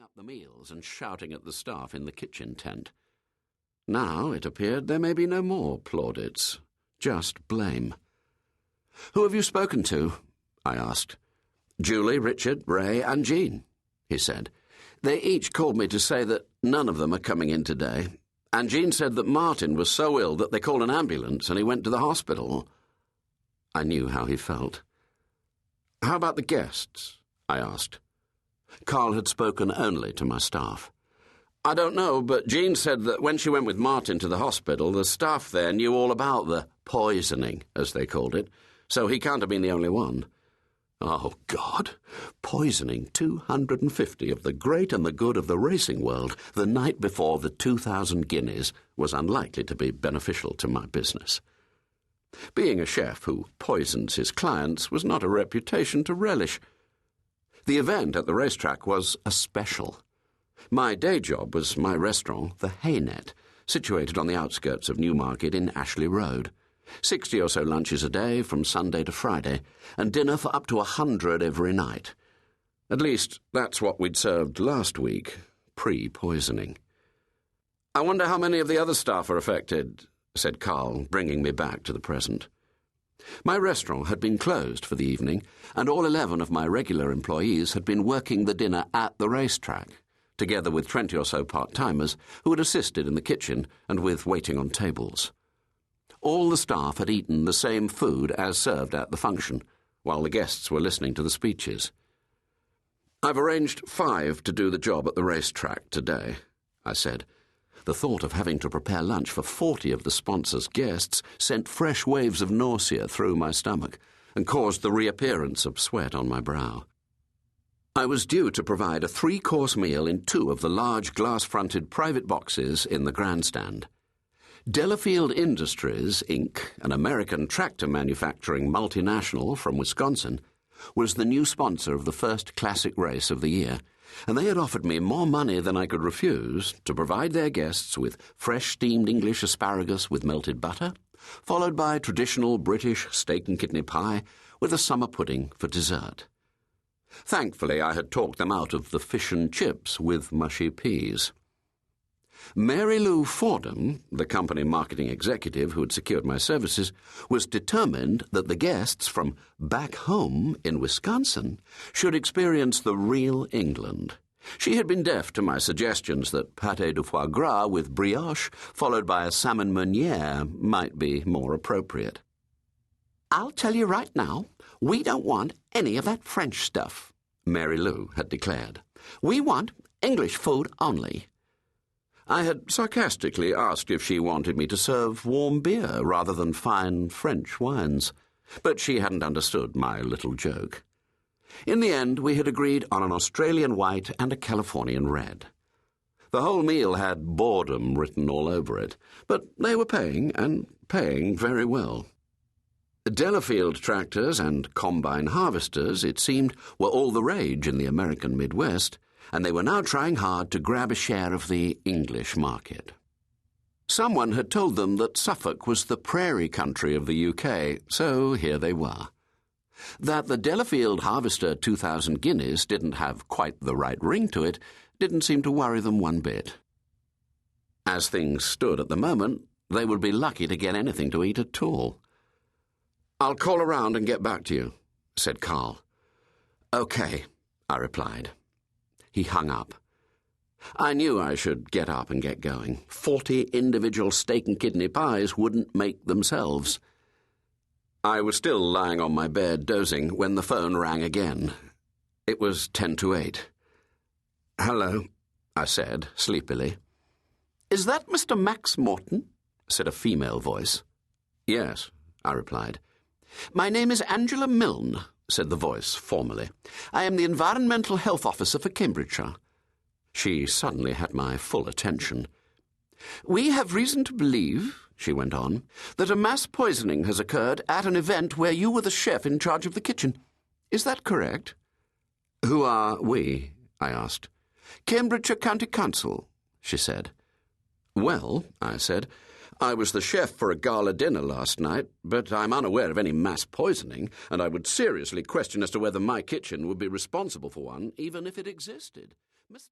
up the meals and shouting at the staff in the kitchen tent. Now, it appeared, there may be no more plaudits, just blame. "Who have you spoken to?" I asked. "Julie, Richard, Ray, and Jean," he said. "They each called me to say that none of them are coming in today, and Jean said that Martin was so ill that they called an ambulance and he went to the hospital." I knew how he felt. "How about the guests?" I asked. Carl had spoken only to my staff. "I don't know, but Jean said that when she went with Martin to the hospital, the staff there knew all about the poisoning, as they called it, so he can't have been the only one." Oh, God! Poisoning 250 of the great and the good of the racing world the night before the 2,000 Guineas was unlikely to be beneficial to my business. Being a chef who poisons his clients was not a reputation to relish. The event at the racetrack was a special. My day job was my restaurant, the Haynet, situated on the outskirts of Newmarket in Ashley Road. 60 or so lunches a day from Sunday to Friday, and dinner for up to 100 every night. At least, that's what we'd served last week, pre-poisoning. "I wonder how many of the other staff are affected," said Carl, bringing me back to the present. My restaurant had been closed for the evening, and all 11 of my regular employees had been working the dinner at the racetrack, together with 20 or so part-timers who had assisted in the kitchen and with waiting on tables. All the staff had eaten the same food as served at the function, while the guests were listening to the speeches. "I've arranged 5 to do the job at the racetrack today," I said. The thought of having to prepare lunch for 40 of the sponsors' guests sent fresh waves of nausea through my stomach and caused the reappearance of sweat on my brow. I was due to provide a 3-course meal in 2 of the large glass-fronted private boxes in the grandstand. Delafield Industries, Inc., an American tractor manufacturing multinational from Wisconsin, was the new sponsor of the first classic race of the year, and they had offered me more money than I could refuse to provide their guests with fresh steamed English asparagus with melted butter, followed by traditional British steak and kidney pie with a summer pudding for dessert. Thankfully, I had talked them out of the fish and chips with mushy peas. Mary Lou Fordham, the company marketing executive who had secured my services, was determined that the guests from back home in Wisconsin should experience the real England. She had been deaf to my suggestions that pâté de foie gras with brioche, followed by a salmon meunière, might be more appropriate. "I'll tell you right now, we don't want any of that French stuff," Mary Lou had declared. "We want English food only." I had sarcastically asked if she wanted me to serve warm beer rather than fine French wines, but she hadn't understood my little joke. In the end, we had agreed on an Australian white and a Californian red. The whole meal had boredom written all over it, but they were paying, and paying very well. Delafield tractors and combine harvesters, it seemed, were all the rage in the American Midwest, and they were now trying hard to grab a share of the English market. Someone had told them that Suffolk was the prairie country of the UK, so here they were. That the Delafield Harvester 2,000 Guineas didn't have quite the right ring to it didn't seem to worry them one bit. As things stood at the moment, they would be lucky to get anything to eat at all. "I'll call around and get back to you," said Carl. "Okay," I replied. He hung up. I knew I should get up and get going. 40 individual steak and kidney pies wouldn't make themselves. I was still lying on my bed dozing when the phone rang again. It was 10 to 8. "Hello," I said sleepily. "Is that Mr. Max Moreton?" said a female voice. "Yes," I replied. "My name is Angela Milne," said the voice formally. "I am the Environmental Health Officer for Cambridgeshire." She suddenly had my full attention. "We have reason to believe," she went on, "that a mass poisoning has occurred at an event where you were the chef in charge of the kitchen. Is that correct?" "Who are we?" I asked. "Cambridgeshire County Council," she said. "Well," I said, "I was the chef for a gala dinner last night, but I'm unaware of any mass poisoning, and I would seriously question as to whether my kitchen would be responsible for one, even if it existed. Mr.